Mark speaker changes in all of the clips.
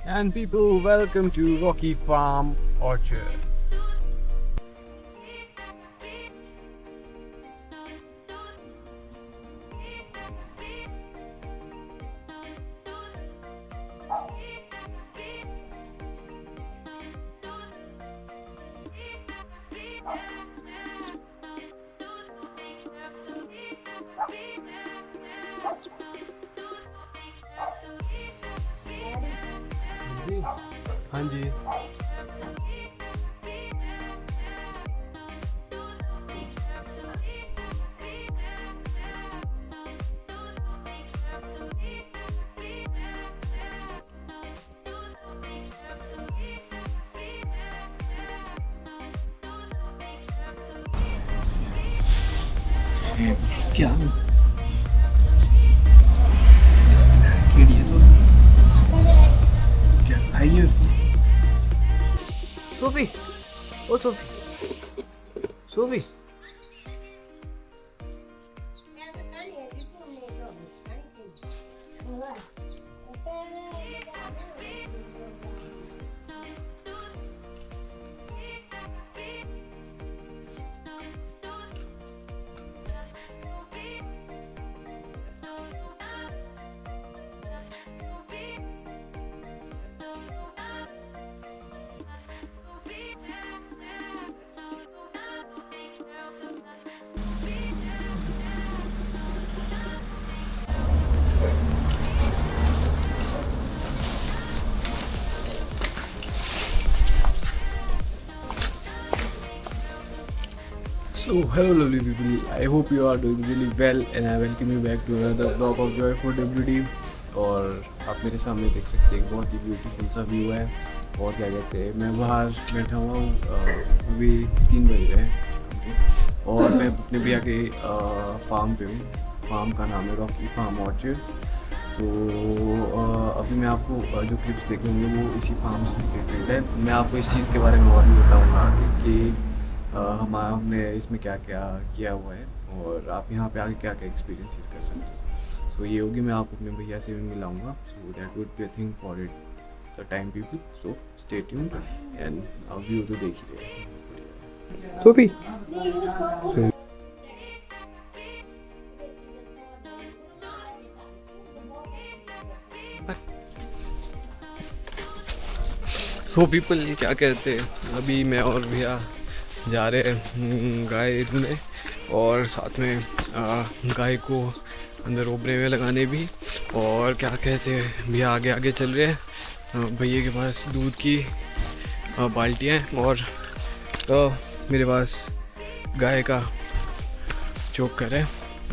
Speaker 1: And people, welcome to Rocky Farm Orchards. हाँ जी।
Speaker 2: क्या कीड़ी है तो क्या खाइए
Speaker 1: सोफी, ओ Sophie, Sophie. So hello lovely people, I hope you are doing really well and I welcome you back to another vlog of Joy for WD। और आप मेरे सामने देख सकते हैं बहुत ही ब्यूटीफुल सा व्यू है। और क्या कहते हैं, मैं बाहर बैठा हुआ हूँ, अभी 3 बज रहे हैं शाम के, और मैं अपने भैया के फार्म पे हूँ। फार्म का नाम है रॉकी फार्म ऑर्चर्ड्स। तो अभी मैं आपको जो क्लिप्स देखे होंगे वो इसी फार्म से रिलेटेड है। मैं आपको इस चीज़ के बारे में और भी बताऊँगा आगे कि हमने इसमें क्या क्या किया हुआ है और आप यहाँ पे आगे क्या क्या एक्सपीरियंसेस कर सकते हो। सो ये होगी, मैं आपको अपने भैया से भी मिलाऊंगा। So that would be a thing for it the time people. So stay tuned and view तो देख ही रहे सोफी। सो पीपल क्या कहते हैं, अभी मैं और भैया जा रहे हैं गाय ढूंढने और साथ में गाय को अंदर ओबरे में लगाने भी। और क्या कहते हैं, भैया आगे आगे चल रहे हैं। भैया के पास दूध की बाल्टियाँ हैं और मेरे पास गाय का चोकर है।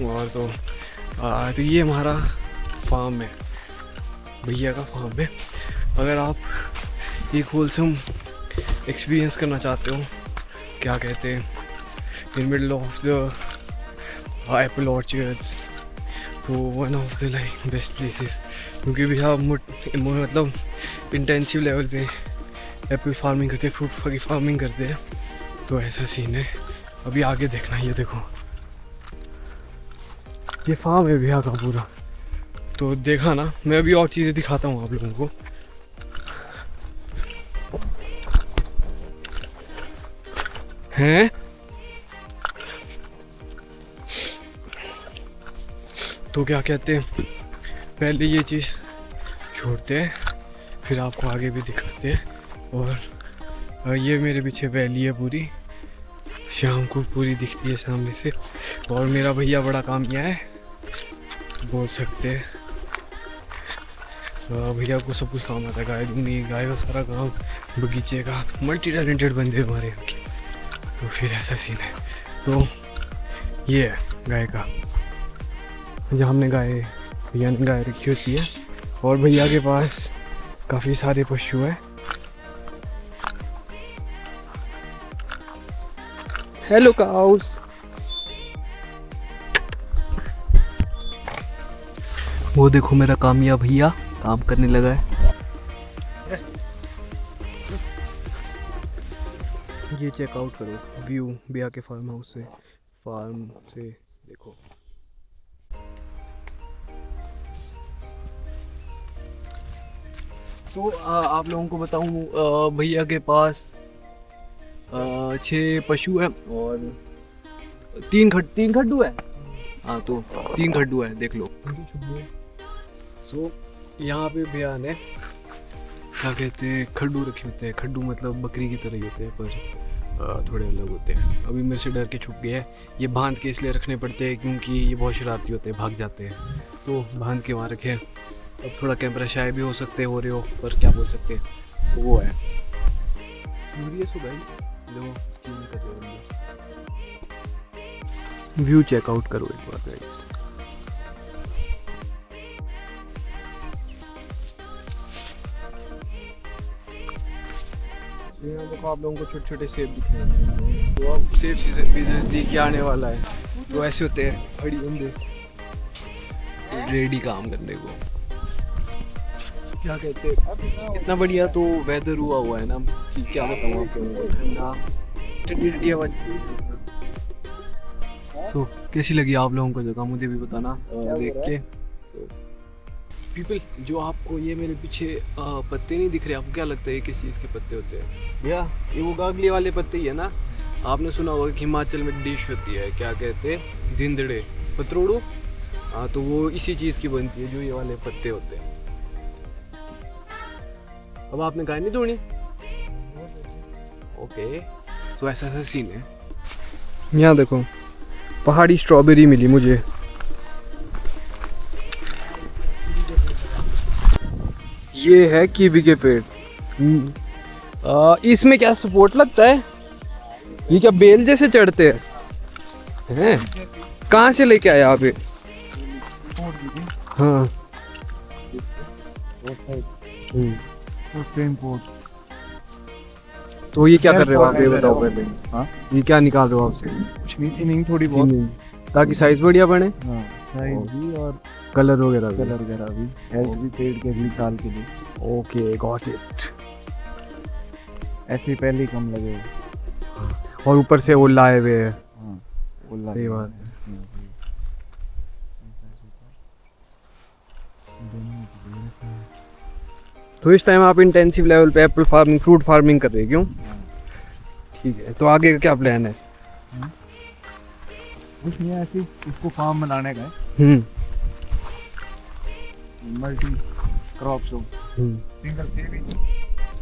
Speaker 1: और तो ये हमारा फार्म है, भैया का फार्म है। अगर आप एक होलसम एक्सपीरियंस करना चाहते हो, क्या कहते हैं, in middle of the apple orchards, तो one of the like best places. क्योंकि भैया मतलब इंटेंसिव लेवल पे एप्पल फार्मिंग करते हैं, फ्रूट की फार्मिंग करते हैं। तो ऐसा सीन है। अभी आगे देखना, ये देखो, ये फार्म है भैया का पूरा। तो देखा ना, मैं अभी और चीज़ें दिखाता हूँ आप लोगों को। हैं तो क्या कहते हैं, पहले ये चीज़ छोड़ते हैं फिर आपको आगे भी दिखाते हैं। और ये मेरे पीछे वैली है पूरी, शाम को पूरी दिखती है सामने से। और मेरा भैया बड़ा कामयाब है बोल सकते हैं। भैया को सब कुछ काम आता है, गाय दूनी, गाय का सारा काम, बगीचे का, मल्टी टैलेंटेड बंदे हमारे यहाँ के। तो फिर ऐसा सीन है। तो ये है गाय का, जहाँ हमने भैया ने गाय रखी होती है। और भैया के पास काफ़ी सारे पशु हैं। Hello cows. वो देखो मेरा कामयाब भैया काम करने लगा है। ये चेकआउट करो व्यू भैया के फार्म हाउस से, फार्म से देखो। आप लोगों को बताऊं, भैया के पास 6 पशु हैं और 3 खड्डू है। हाँ, तो 3 खड्डू है, देख लो। यहाँ पे भैया ने क्या कहते हैं, खड्डू रखे होते हैं। खड्डू मतलब बकरी की तरह ही होते हैं, पर थोड़े अलग होते हैं। अभी मेरे से डर के छुप गए हैं। ये बांध के इसलिए रखने पड़ते हैं क्योंकि ये बहुत शरारती होते हैं, भाग जाते हैं, तो बांध के वहाँ रखे। अब थोड़ा कैमरा शाय भी हो सकते हो रहे हो, पर क्या बोल सकते हैं, तो वो है। क्यूरियस हो गाइस, लो चेंज कर रहे हो, व्यू चेकआउट करो एक बार गाइस। यहाँ देखो, आप लोगों को छोटे छोटे सेब दिख रहे हैं। तो अब सेब सीजन भी नजदीक आने वाला है, तो ऐसे होते हैं बड़ी बंदे रेडी काम करने को। क्या कहते हैं, इतना बढ़िया तो वेदर हुआ है ना कि क्या बताऊँ आपको, ठंडा ठंडी ठंडी हवा। तो कैसी लगी आप लोगों को जगह, मुझे भी बताना देख के। तो पीपल, जो आपको ये मेरे पीछे पत्ते नहीं दिख रहे, आपको क्या लगता है ये किस चीज़ के पत्ते होते हैं? भैया, ये वो गागली वाले पत्ते ही है ना। आपने सुना होगा कि हिमाचल में डिश होती है, क्या कहते हैं, धिंदड़े, पतरोड़ू। हाँ, तो वो इसी चीज़ की बनती है, जो ये वाले पत्ते होते हैं। अब आपने गाय नहीं तोड़ी? ओके, तो ऐसा ऐसा सीन है। यहाँ देखो, पहाड़ी स्ट्रॉबेरी मिली मुझे। ये है कीवी के पेड़। इसमें क्या सपोर्ट लगता है? ये क्या बेल जैसे चढ़ते हैं? कहाँ से लेके आए आप ये? हाँ, तो ये क्या कर रहे हो आप, ये बताओ पहले। हाँ, ये क्या निकाल रहे हो आपसे?
Speaker 2: कुछ नहीं, थिनिंग थोड़ी बहुत,
Speaker 1: ताकि साइज बढ़िया बने।
Speaker 2: हाँ, साइज भी और
Speaker 1: कलर वगैरह
Speaker 2: भी, हेल्थ भी पेड़ के अगले साल के लिए।
Speaker 1: Okay, got it.
Speaker 2: ऐसे पहले ही कम लगे
Speaker 1: और ऊपर से वो लाए हुए है।
Speaker 2: हाँ,
Speaker 1: सही बात है। तो इस टाइम आप इंटेंसिव लेवल पे एप्पल फार्मिंग, फ्रूट फार्मिंग कर रहे हैं, क्यों? ठीक है, तो आगे का क्या प्लान है?
Speaker 2: कुछ नहीं, ऐसे इसको फार्म बनाने का है। मल्टी क्रॉप्स हो, सिंगल सेब ही।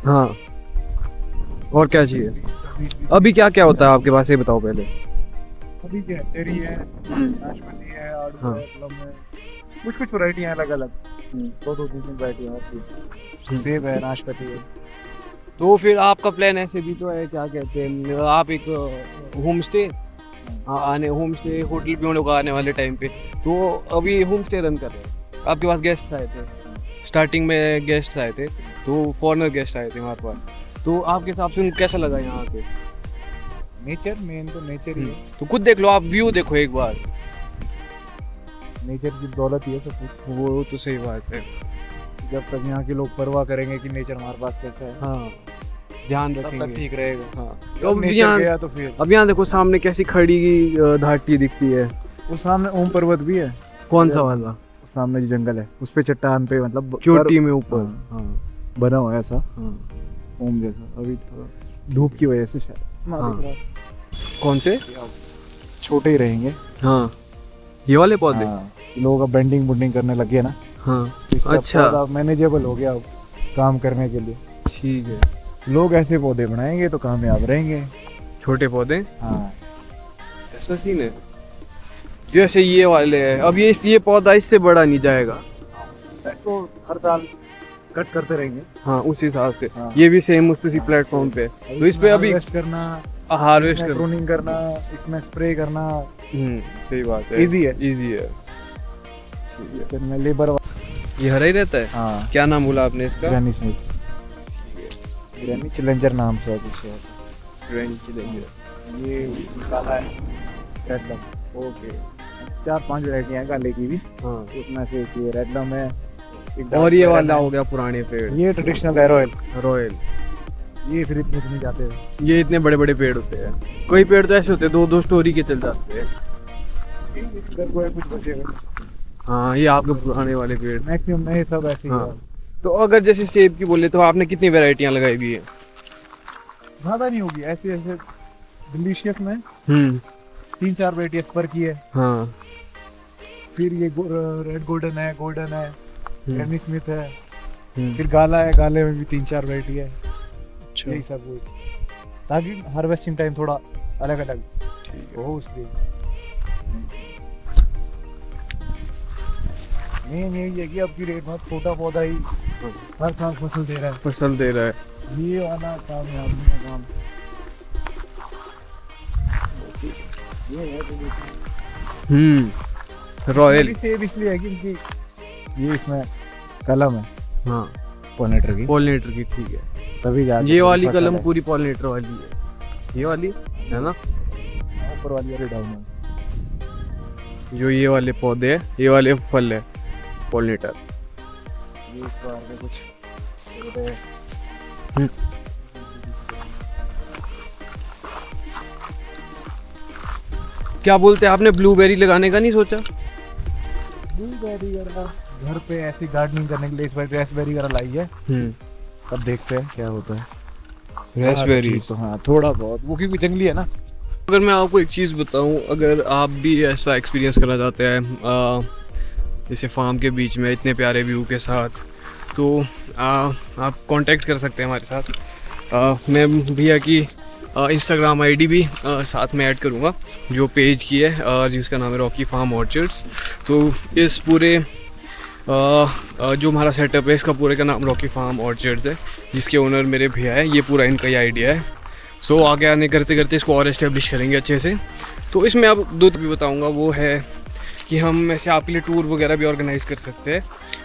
Speaker 1: हाँ, और क्या चाहिए? अभी क्या क्या होता है आपके पास, ये बताओ पहले।
Speaker 2: अभी क्या, चेरी है, नाशपाती है, आड़ू है, प्लम है, कुछ कुछ वैरायटी है अलग अलग, 2-3 वैरायटी है। सेब है, नाशपाती है।
Speaker 1: तो फिर आपका प्लान ऐसे भी तो है, क्या कहते हैं, आप एक home stay, home stay hotel भी होगा आने वाले टाइम पे। तो अभी होम स्टे रन कर रहे हैं, आपके पास गेस्ट आए थे, स्टार्टिंग में गेस्ट आए थे, तो फॉरेनर गेस्ट आए थे हमारे पास। तो आपके हिसाब से उनको कैसा लगा यहाँ पे?
Speaker 2: नेचर, मेन तो नेचर ही है।
Speaker 1: तो खुद देख लो, आप व्यू देखो एक बार।
Speaker 2: नेचर की दौलत ही है सब कुछ।
Speaker 1: वो तो सही बात है।
Speaker 2: जब तक यहाँ के लोग परवाह करेंगे कि नेचर हमारे पास कैसा है,
Speaker 1: हाँ, ध्यान
Speaker 2: तब
Speaker 1: रखेंगे,
Speaker 2: तक ठीक रहेगा।
Speaker 1: हाँ।
Speaker 2: तो अब नेचर गया तो फिर
Speaker 1: अब यहाँ देखो, सामने कैसी खड़ी घाटी दिखती है।
Speaker 2: उस सामने ओम पर्वत भी है।
Speaker 1: कौन सा वाला?
Speaker 2: सामने जो जंगल है, उस पे चट्टान पे, मतलब
Speaker 1: चोटी में ऊपर।
Speaker 2: हाँ, बना हुआ है ऐसा,
Speaker 1: हाँ,
Speaker 2: ओम जैसा। अभी धूप की वजह से शायद
Speaker 1: हाँ। कौन से?
Speaker 2: छोटे ही रहेंगे।
Speaker 1: हाँ, ये वाले पौधे।
Speaker 2: हाँ, लोग अब बेंडिंग बुंडिंग करने लगे ना।
Speaker 1: हाँ, अच्छा,
Speaker 2: मैनेजेबल हो गया अब काम करने के लिए।
Speaker 1: ठीक है,
Speaker 2: लोग ऐसे पौधे बनाएंगे तो कामयाब रहेंगे।
Speaker 1: छोटे पौधे।
Speaker 2: हाँ,
Speaker 1: ऐसा सीन है। जैसे ये वाले है, अब ये पौधा इससे बड़ा नहीं जाएगा,
Speaker 2: इसको हर साल कट करते रहेंगे।
Speaker 1: हाँ, उस हिसाब से।
Speaker 2: हाँ।
Speaker 1: ये भी सेम उसी प्लेटफॉर्म पे, तो इस पे अभी
Speaker 2: हार्वेस्ट करना,
Speaker 1: हार्वेस्ट
Speaker 2: प्रूनिंग करना, इसमें स्प्रे करना,
Speaker 1: सही बात है,
Speaker 2: इजी है।
Speaker 1: इजी है।
Speaker 2: में लेबर।
Speaker 1: ये हरा ही रहता है।
Speaker 2: हाँ,
Speaker 1: क्या नाम बोला आपने इसका?
Speaker 2: ग्रैनी स्मिथ, ग्रैनी चैलेंजर नाम से है कुछ।
Speaker 1: ग्रैनी चैलेंजर,
Speaker 2: ये काला है, रेडलम। ओके, 4-5 वैरायटी हैं काले की भी।
Speaker 1: हाँ,
Speaker 2: उसमें से एक ये रेडलम है,
Speaker 1: और ये वाला हो गया पुराने पेड़,
Speaker 2: ये ट्रेडिशनल है रॉयल।
Speaker 1: रॉयल।
Speaker 2: ये फिर इतने नहीं जाते हैं।
Speaker 1: ये इतने बड़े बड़े पेड़ होते हैं, कोई पेड़ तो ऐसे होते हैं 2-2 स्टोरी के चल जाते हैं।
Speaker 2: इधर कोई कुछ बचेगा।
Speaker 1: हाँ, ये आपके पुराने वाले पेड़।
Speaker 2: मैक्सिमम नहीं, सब ऐसे ही
Speaker 1: हाँ।
Speaker 2: है।
Speaker 1: तो अगर जैसे सेब की बोले तो आपने कितनी वैरायटियां लगाई हुई है?
Speaker 2: ज्यादा नहीं होगी, ऐसे ऐसे डिलीशियस में
Speaker 1: हम्म।
Speaker 2: 3-4 वैरायटी पर की है।
Speaker 1: हाँ।
Speaker 2: फिर ये रेड गोल्डन है, गोल्डन है, ग्रैनी स्मिथ है,
Speaker 1: हम्म।
Speaker 2: फिर गाला है, गाले में भी 3-4 वैरायटी है।
Speaker 1: अच्छा।
Speaker 2: यही सब कुछ, ताकि हार्वेस्टिंग टाइम थोड़ा अलग अलग
Speaker 1: ठीक है।
Speaker 2: हो इसलिए। मेन यही है कि अब की रेट में छोटा पौधा ही हर साल फसल दे रहा है।
Speaker 1: फसल दे रहा है।
Speaker 2: ये वाला काम है आदमी का काम। ये है तो
Speaker 1: रॉयल।
Speaker 2: सेब इसलिए है क्योंकि ये इसमें कलम है
Speaker 1: हाँ,
Speaker 2: पॉलिनेटर की,
Speaker 1: पॉलिनेटर की। ठीक है।
Speaker 2: तभी जाके
Speaker 1: ये वाली
Speaker 2: फसल
Speaker 1: कलम
Speaker 2: है।
Speaker 1: पूरी पॉलिनेटर वाली है, ये वाली है ना?
Speaker 2: ऊपर वाली वाली डाउन है।
Speaker 1: जो ये वाले पौधे है, ये वाले फल है, पॉलिनेटर।
Speaker 2: ये इस बार के कुछ छोटे
Speaker 1: क्या बोलते हैं, आपने ब्लूबेरी लगाने का नहीं सोचा?
Speaker 2: ब्लूबेरी वगैरह घर पे ऐसी गार्डनिंग करने के लिए इस बार रेसबेरी वगैरह लाई है। अब देखते हैं क्या होता है।
Speaker 1: रेसबेरीज।
Speaker 2: तो हाँ थोड़ा बहुत, वो क्योंकि जंगली है ना।
Speaker 1: अगर मैं आपको एक चीज़ बताऊं, अगर आप भी ऐसा एक्सपीरियंस करना चाहते हैं जैसे फार्म के बीच में इतने प्यारे व्यू के साथ, तो आप कांटेक्ट कर सकते हैं हमारे साथ। मैं भैया की इंस्टाग्राम आईडी भी साथ में ऐड करूँगा, जो पेज की है जिसका नाम है रॉकी फार्म ऑर्चर्ड्स। तो इस पूरे जो हमारा सेटअप है, इसका पूरे का नाम रॉकी फार्म ऑर्चर्ड्स है, जिसके ओनर मेरे भैया है। ये पूरा इनका ही आइडिया है। सो आगे आने करते करते इसको और इस्टेब्लिश करेंगे अच्छे से। तो इसमें अब दो भी बताऊंगा, वो है कि हम ऐसे आपके लिए टूर वगैरह भी ऑर्गेनाइज़ कर सकते हैं,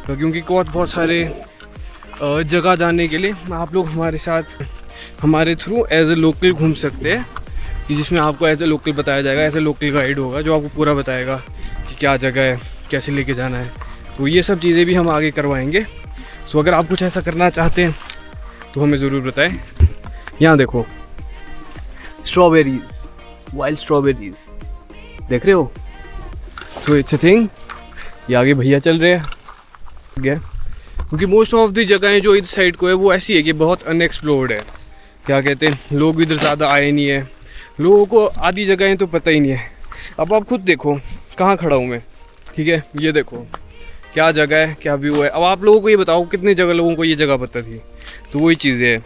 Speaker 1: तो क्योंकि बहुत सारे जगह जाने के लिए आप लोग हमारे साथ हमारे थ्रू एज ए लोकल घूम सकते हैं, कि जिसमें आपको एज ए लोकल बताया जाएगा, एज ए लोकल गाइड होगा जो आपको पूरा बताएगा कि क्या जगह है, कैसे लेके जाना है। तो ये सब चीज़ें भी हम आगे करवाएंगे। सो अगर आप कुछ ऐसा करना चाहते हैं तो हमें ज़रूर बताएं। यहाँ देखो, स्ट्रॉबेरीज, वाइल्ड स्ट्रॉबेरीज देख रहे हो? So it's a thing. ये आगे भैया चल रहे हैं, क्योंकि मोस्ट ऑफ द जगहें जो इस साइड को है वो ऐसी है कि बहुत अनएक्सप्लोर्ड है। क्या कहते हैं, लोग इधर ज़्यादा आए नहीं है, लोगों को आधी जगहें तो पता ही नहीं है। अब आप खुद देखो कहाँ खड़ा हूँ मैं, ठीक है? ये देखो क्या जगह है, क्या व्यू है। अब आप लोगों को ये बताओ कितने जगह लोगों को ये जगह पता थी? तो वही चीज़ें हैं।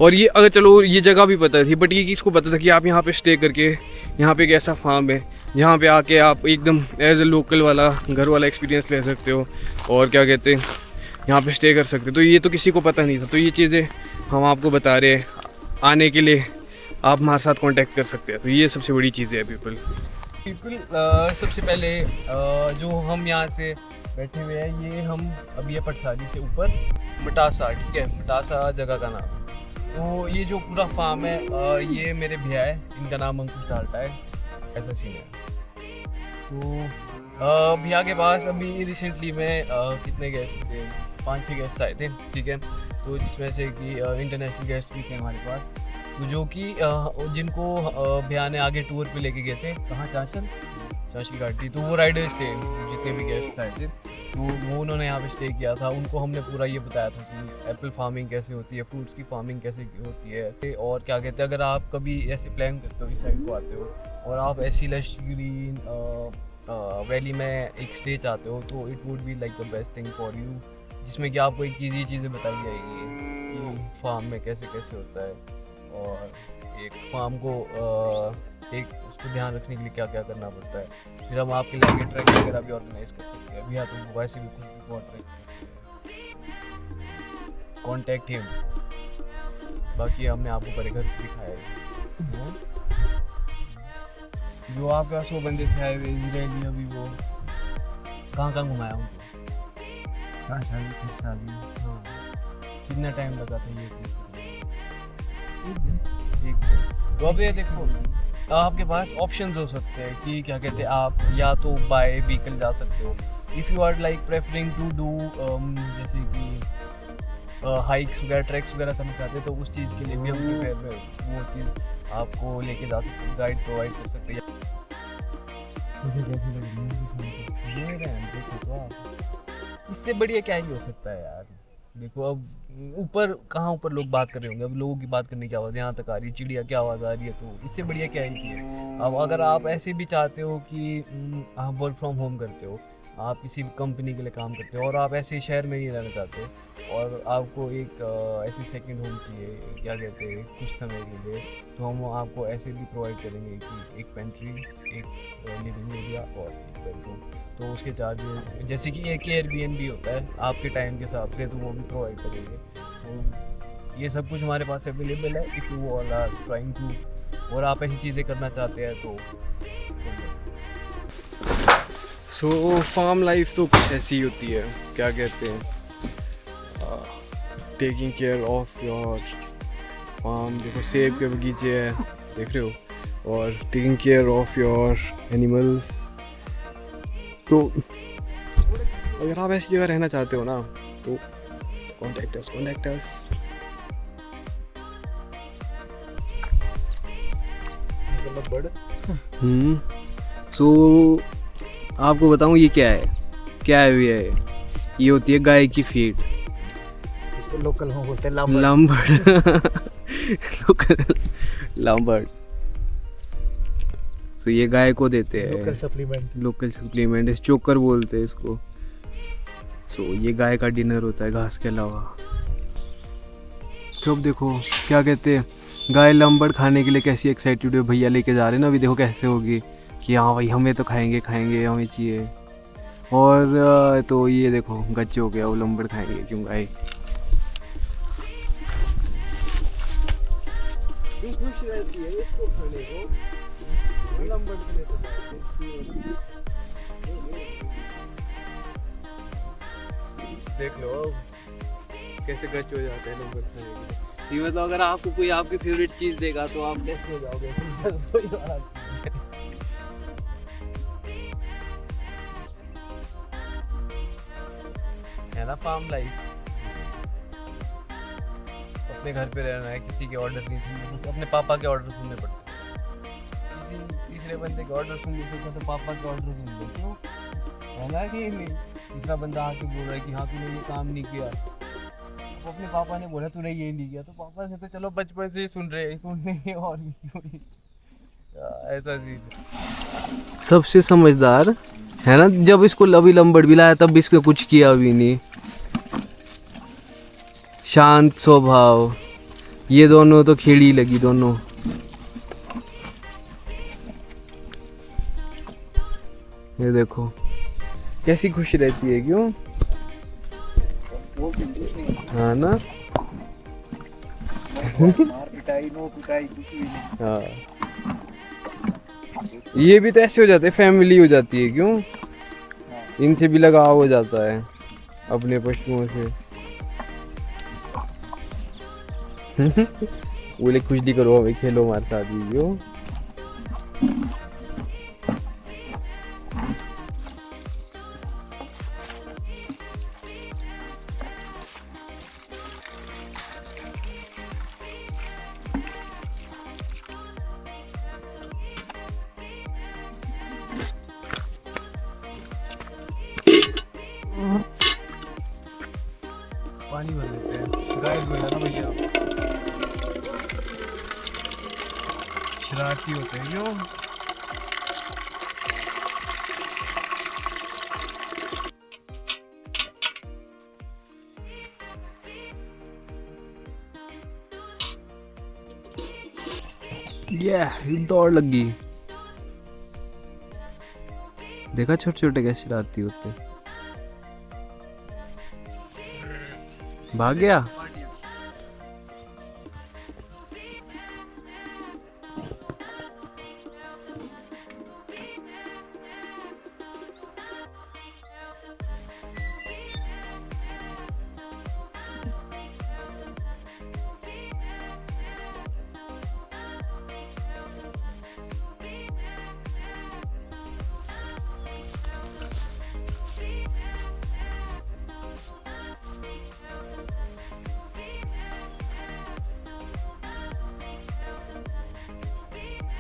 Speaker 1: और ये अगर चलो ये जगह भी पता थी, बट ये किसको पता था कि आप यहाँ पे स्टे करके, यहाँ पे एक ऐसा फार्म है जहाँ पे आके आप एकदम एज ए लोकल वाला घर वाला एक्सपीरियंस ले सकते हो, और क्या कहते हैं यहाँ पे स्टे कर सकते हो। तो ये तो किसी को पता नहीं था। तो ये चीज़ें हम आपको बता रहे हैं, आने के लिए आप हमारे साथ कांटेक्ट कर सकते हैं। तो ये सबसे बड़ी चीज़ें है पीपल। सबसे पहले जो हम यहाँ से बैठे हुए हैं, ये हम अभी है पटसारी से ऊपर मटासा, ठीक है? मटासा जगह का नाम है। तो ये जो पूरा फार्म है ये मेरे भैया है, इनका नाम अंकुश डाल्टा है, ऐसा सीन है। तो भैया के पास अभी रिसेंटली में कितने गेस्ट थे, 5-6 गेस्ट आए थे, ठीक है? तो जिसमें से कि इंटरनेशनल गेस्ट भी थे हमारे पास, तो जो कि जिनको भैया ने आगे टूर पे लेके गए थे, कहाँ, चांशल घाटी। तो वो राइडर्स थे जितने भी गेस्ट आए थे, तो वो उन्होंने यहाँ पे स्टे किया था। उनको हमने पूरा ये बताया था कि एप्पल फार्मिंग कैसे होती है, फ्रूट्स की फार्मिंग कैसे होती है, और क्या कहते हैं, अगर आप कभी ऐसे प्लान करते हो, इस साइड को आते हो और आप ऐसी लश ग्रीन वैली में एक स्टे चाहते हो, तो it would be like the best thing for you, जिसमें कि आपको एक ये चीज़ें बताई जाएगी कि फार्म में कैसे कैसे होता है, और एक फार्म को एक उसको ध्यान रखने के लिए क्या क्या करना पड़ता है। फिर हम आपके लिए आगे ट्रैक वगैरह भी ऑर्गेनाइज कर सकते हैं। भैया तो वैसे भी खुद भी बहुत ट्रैक कॉन्टैक्ट हिम। बाकी हमने आपको परे घर दिखाया है, जो आपके पास वो बंदे थे आए हुए इजराइली, अभी वो कहाँ घुमाया उनको? हाँ, कितना टाइम लगा था ये? एक दिन। तो अब ये देखो, आपके पास ऑप्शंस हो सकते हैं कि क्या कहते हैं, आप या तो बाय व्हीकल जा सकते हो, if you are like preferring to do जैसे कि हाइक्स वगैरह, ट्रैक्स वगैरह करना चाहते हैं, तो उस चीज़ के लिए भी हम प्रिपेयर वो चीज़ आपको लेके जा सकते हैं, गाइड प्रोवाइड कर सकते हैं। इससे बढ़िया क्या ही हो सकता है यार। देखो अब ऊपर कहाँ ऊपर लोग बात कर रहे होंगे, अब लोगों की बात करने की आवाज़ यहाँ तक आ रही है, चिड़िया की आवाज़ आ रही है, तो इससे बढ़िया क्या ही चाहिए। अब अगर आप ऐसे भी चाहते हो कि आप वर्क फ्रॉम होम करते हो, आप किसी कंपनी के लिए काम करते हो और आप ऐसे शहर में नहीं रहना चाहते और आपको एक ऐसी सेकंड होम चाहिए, क्या कहते हैं, कुछ समय के लिए, तो हम आपको ऐसे भी प्रोवाइड करेंगे कि एक पेंट्री, एक लिविंग एरिया और एक बेडरूम। तो उसके चार्जेस जैसे कि एक एयरबीएनबी होता है आपके टाइम के हिसाब से, तो वो भी प्रोवाइड करेंगे। तो ये सब कुछ हमारे पास अवेलेबल है if you all are trying to, और आप ऐसी चीज़ें करना चाहते हैं तो। सो फार्म लाइफ तो कुछ ऐसी होती है, क्या कहते हैं, taking care of your farm. देखो सेब के बगीचे हैं, देख रहे हो, और taking care of your animals. तो अगर आप ऐसी जगह रहना चाहते हो ना, तो कॉन्टैक्ट अस। सो आपको बताऊं ये क्या है ये होती है गाय की फीड,
Speaker 2: इसको लोकल में बोलते हैं
Speaker 1: लांबड़। लांबड़। तो ये गाय को देते हैं लोकल सप्लीमेंट, इस चोकर बोलते हैं इसको। सो ये गाय का डिनर होता है घास के अलावा। तो अब देखो क्या कहते हैं, गाय लांबड़ खाने के लिए कैसी एक्साइटेड है, भैया लेके जा रहे हैं ना, अभी देखो कैसे होगी कि हाँ भाई हमें तो खाएंगे हमें चाहिए। और तो ये देखो गच्चे हो गया, वो लांबड़ खाएंगे क्यों गाय। खुश रहती है इसको खाने को, लांबड़ के लिए तो देख लो कैसे गच हो जाते हैं लांबड़ खाने के लिए। ये मतलब अगर आपको कोई आपकी फेवरेट चीज़ देगा तो आप कैसे हो जाओगे। है ना फार्म लाइफ। अपने घर पे रहना है, किसी के ऑर्डर नहीं सुनने, अपने पापा के ऑर्डर सुनने पड़ते हैं। किसी तीसरे बंदे के ऑर्डर सुनने से तो पापा के ऑर्डर सुन लो, क्यों है ना कि नहीं। तीसरा बंदा आके बोल रहा है कि हाँ तूने ये काम नहीं किया, तो अपने पापा ने बोला तूने ये नहीं किया, तो पापा से तो चलो बचपन से ही सुनने और भी ऐसा चीज। सबसे समझदार है ना, जब इसको अभी लंबड़ भी लाया तब इसको कुछ किया भी नहीं, शांत स्वभाव। ये दोनों तो खेड़ी लगी दोनों। ये देखो कैसी खुश रहती है, क्यों। हाँ ना।
Speaker 2: पिटाई नो पिटाई कुछ भी नहीं।
Speaker 1: हाँ ये भी तो ऐसे हो जाते हैं, फैमिली हो जाती है, क्यों। इनसे भी लगाव हो जाता है अपने पशुओं से। बोले कुछ नहीं करो, हमें खेलो हमारे साथ ही, क्यों। पानी भर देते हैं, गाय जो है ना भैया शरारती होते हैं, क्यों। दौड़ लगी, देखा छोटे छोटे कैसे शरारती होते, भाग गया।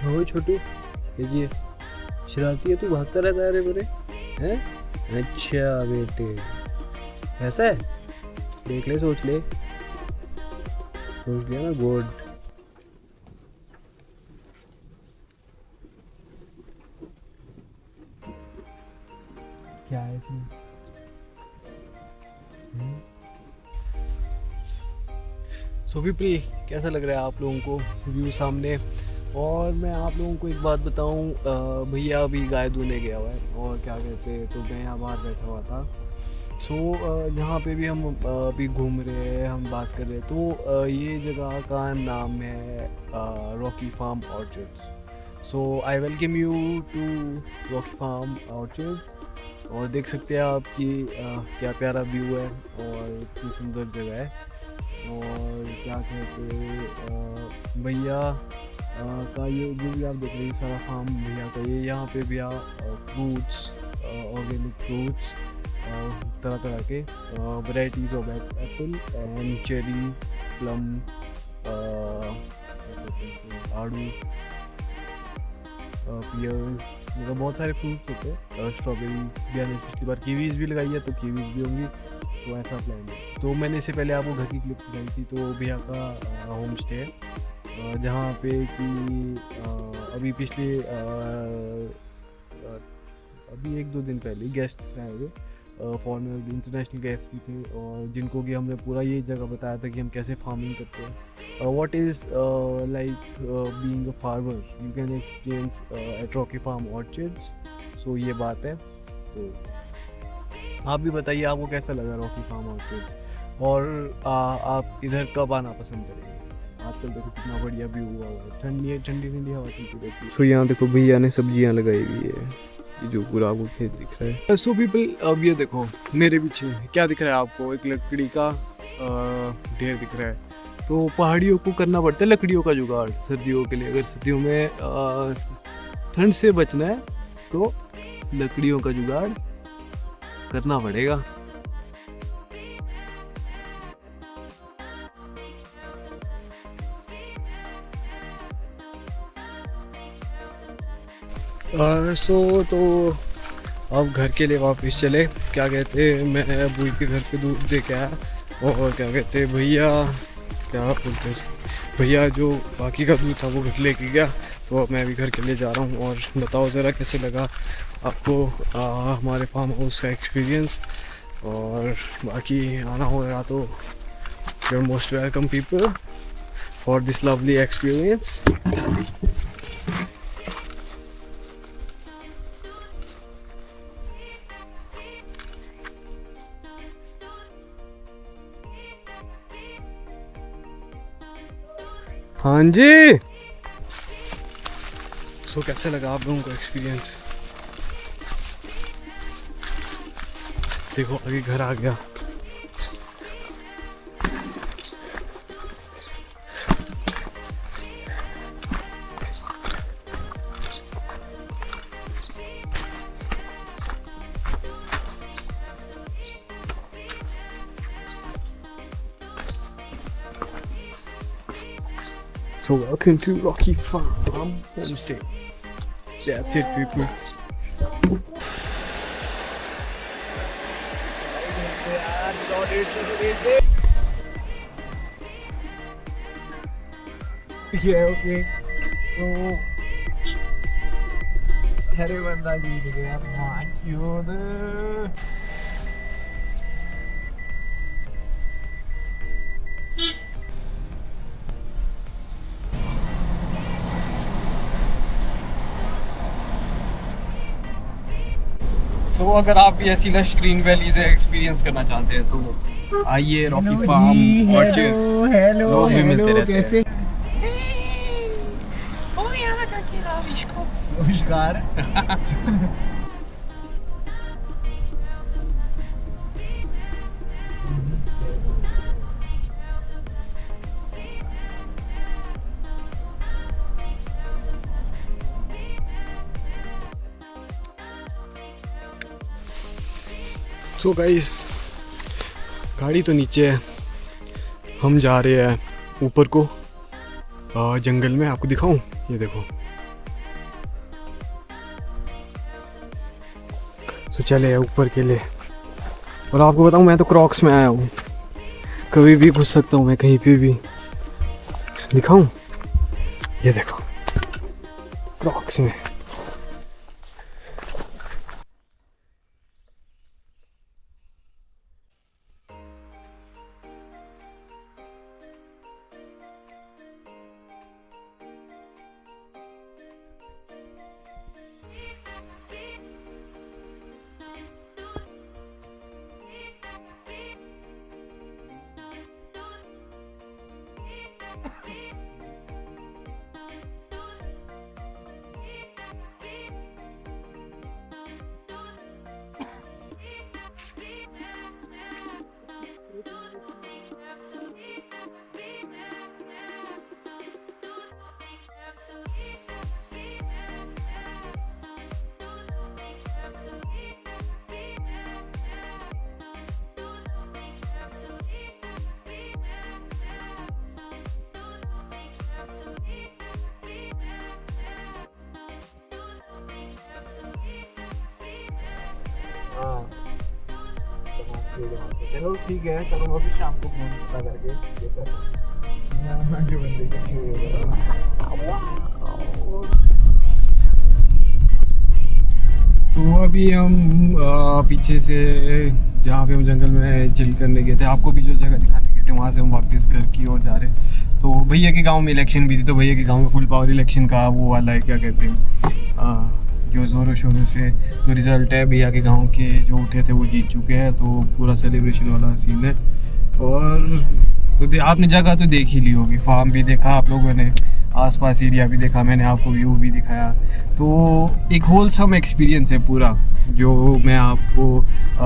Speaker 1: हो छोटू, देखिए शरारती है तू, भागता रहता है रे बरे हैं। अच्छा बेटे ऐसा है। देख ले, सोच लिया ना, गुड। क्या है इसमें? सो पीपल, कैसा लग रहा है आप लोगों को व्यू सामने? और मैं आप लोगों को एक बात बताऊं, भैया अभी गाय दूने गया हुआ है, और क्या कहते हैं, तो मैं यहाँ बाहर बैठा हुआ था। सो जहाँ पे भी हम अभी घूम रहे हैं, हम बात कर रहे हैं, तो ये जगह का नाम है Rocky farm orchards. So I welcome you to Rocky farm orchards. और देख सकते हैं आप कि क्या प्यारा व्यू है और इतनी सुंदर जगह है। और क्या कहते हैं, भैया का ये जो भी आप देख रहे हैं सारा फार्म भैया का, ये यहाँ पे भैया फ्रूट्स, ऑर्गेनिक फ्रूट्स, तरह तरह के varieties of Apple and cherry, plum, आड़ू, पियर्स, मतलब बहुत सारे फ्रूट्स होते हैं। स्ट्रॉबेरीज भी, मैंने पिछली बार कीवीज़ भी लगाई है, तो कीवीज़ भी होंगी, तो ऐसा प्लान है। तो मैंने इससे पहले आपको घर की क्लिप दिखाई थी, तो भैया का होम स्टे है, जहाँ पे कि अभी पिछले अभी 1-2 दिन पहले गेस्ट्स आए हुए, फॉरेनर इंटरनेशनल गेस्ट भी थे, और जिनको कि हमने पूरा ये जगह बताया था कि हम कैसे फार्मिंग करते हैं, what is like being a farmer, you can experience at Rocky farm orchards. So ये बात है। तो आप भी बताइए आपको कैसा लगा रॉकी फार्म ऑर्चर्ड्स, और आप इधर कब आना पसंद करेंगे? आजकल देखो कितना बढ़िया व्यू हुआ है, ठंडी ठंडी ठंडी हवा चलती रहती है। सो यहाँ देखो भैया ने सब्जियाँ लगाई हुई है, ये जो पूरा आपको खेत दिख रहा है। सो पीपल, अब ये देखो मेरे पीछे क्या दिख रहा है आपको, एक लकड़ी का ढेर दिख रहा है। तो पहाड़ियों को करना पड़ता है लकड़ियों का जुगाड़ सर्दियों के लिए। अगर सर्दियों में ठंड से बचना है तो लकड़ियों का जुगाड़ करना पड़ेगा। तो अब घर के लिए वापस चले। क्या कहते हैं, मैं अबू के घर पे दूध दे के आया, और क्या कहते हैं भैया, क्या बोलते हैं, भैया जो बाकी का दूध था वो घर लेके गया। तो अब मैं अभी घर के लिए जा रहा हूँ। और बताओ ज़रा कैसे लगा आपको हमारे फार्म हाउस का एक्सपीरियंस। और बाकी आना होगा तो you are most welcome people for this lovely experience. हाँ जी, सो कैसे लगा आप लोगों को एक्सपीरियंस? देखो अभी घर आ गया। So welcome to Rocky Farm Homestay. That's it, people.
Speaker 2: Yeah, okay. So, अरे बंदा जीत गया, क्यों न?
Speaker 1: सो अगर आप भी ऐसी लश ग्रीन वैली से एक्सपीरियंस करना चाहते हैं तो आइए रॉकी फार्म ऑर्चर्ड्स। लोग भी मिलते रहते हैं।
Speaker 2: नमस्कार।
Speaker 1: सो गाइस, गाड़ी तो नीचे है, हम जा रहे हैं ऊपर को जंगल में। आपको दिखाऊं, ये देखो। सो चले ऊपर के लिए। और आपको बताऊं, मैं तो क्रॉक्स में आया हूँ। कभी भी घुस सकता हूँ मैं कहीं पे भी। दिखाऊं? ये देखो क्रॉक्स में।
Speaker 2: हाँ चलो ठीक है, करो अभी शाम को फोन पता करके ये सब जो बंदे की
Speaker 1: तो अभी हम पीछे से जहाँ पे हम जंगल में चिल करने गए थे, आपको भी जो जगह दिखाने गए थे, वहाँ से हम वापस घर की ओर जा रहे। तो भैया के गांव में इलेक्शन भी थी, तो भैया के गांव में फुल पावर इलेक्शन का वो वाला है, क्या कहते हैं, जो ज़ोरों शोरों से तो रिज़ल्ट है। भैया के गांव के जो उठे थे वो जीत चुके हैं, तो पूरा सेलिब्रेशन वाला सीन है। और तो आपने जगह तो देख ही ली होगी, फार्म भी देखा आप लोगों ने, आसपास एरिया भी देखा, मैंने आपको व्यू भी दिखाया। तो एक होलसम एक्सपीरियंस है पूरा, जो मैं आपको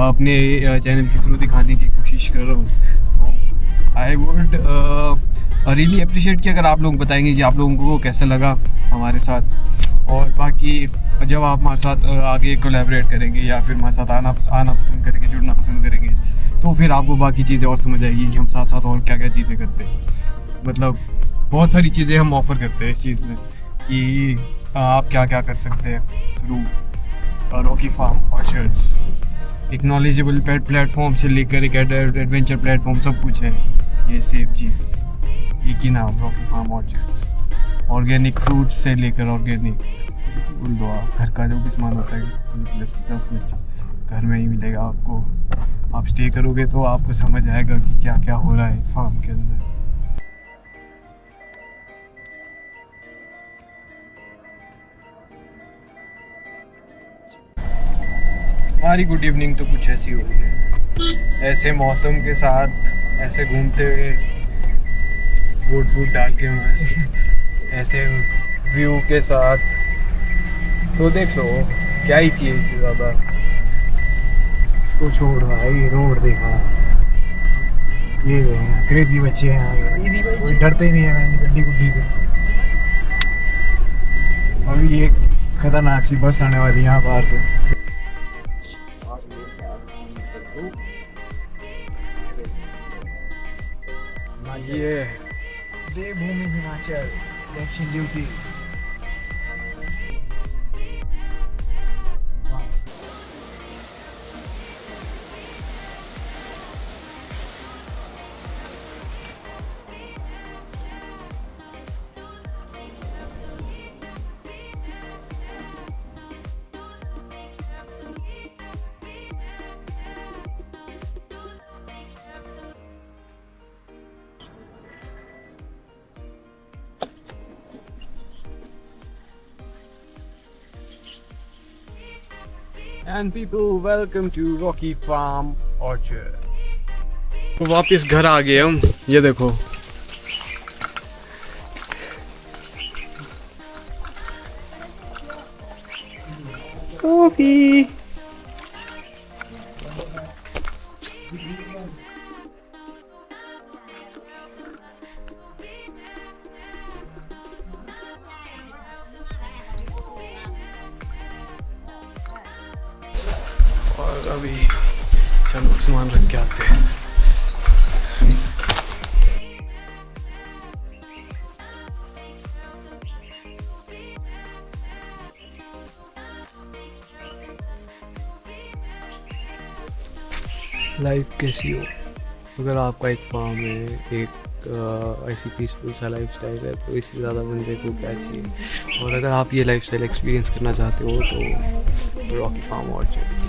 Speaker 1: अपने चैनल के थ्रू दिखाने की कोशिश कर रहा हूँ। तो आई वुड रियली अप्रिशिएट कि अगर आप लोग बताएंगे कि आप लोगों को कैसा लगा हमारे साथ, और बाकी जब आप हमारे साथ आगे कोलैबोरेट करेंगे या फिर हमारे साथ आना पसंद करेंगे, जुड़ना पसंद करेंगे, तो फिर आपको बाकी चीज़ें और समझ आएगी कि हम साथ साथ और क्या क्या चीज़ें करते हैं। मतलब बहुत सारी चीज़ें हम ऑफ़र करते हैं इस चीज़ में कि आप क्या क्या कर सकते हैं थ्रू रॉकी फार्म ऑर्चर्ड्स। एक नॉलेजेबल प्लेटफॉर्म से लेकर एक एडवेंचर प्लेटफॉर्म, सब कुछ है ये सेम चीज़, एक ही नाम, Rocky farm orchards. Organic fruits से लेकर ऑर्गेनिक घर का जो भी सामान होता है, सब कुछ घर में ही मिलेगा आपको। आप स्टे करोगे तो आपको समझ आएगा कि क्या क्या हो रहा है फार्म के अंदर। हमारी गुड इवनिंग तो कुछ ऐसी हो रही है, ऐसे मौसम के साथ, ऐसे घूमते हुए, बूट डाल के मस्त, ऐसे व्यू के साथ। तो देख लो क्या ही चाहिए इससे ज़्यादा।
Speaker 2: इसको छोड़ भाई, रोड देखा, ये क्रेजी बच्चे हैं, कोई डरते ही नहीं है गड्डी गुड्डी से। अभी ये खतरनाक सी बस आने वाली है यहाँ बाहर से।
Speaker 1: ये
Speaker 2: देवभूमि Himachal election duty.
Speaker 1: And people, welcome to Rocky Farm Orchards. तो वापस घर आ गए हम, ये देखो। कॉफी। और अभी चलो सामान रख के आते हैं। लाइफ कैसी हो, अगर आपका एक फार्म है, एक ऐसी पीसफुल सा लाइफस्टाइल है, तो इससे ज़्यादा बंदे को क्या चाहिए। और अगर आप ये लाइफस्टाइल एक्सपीरियंस करना चाहते हो तो रॉकी फार्म ऑर्चर्ड।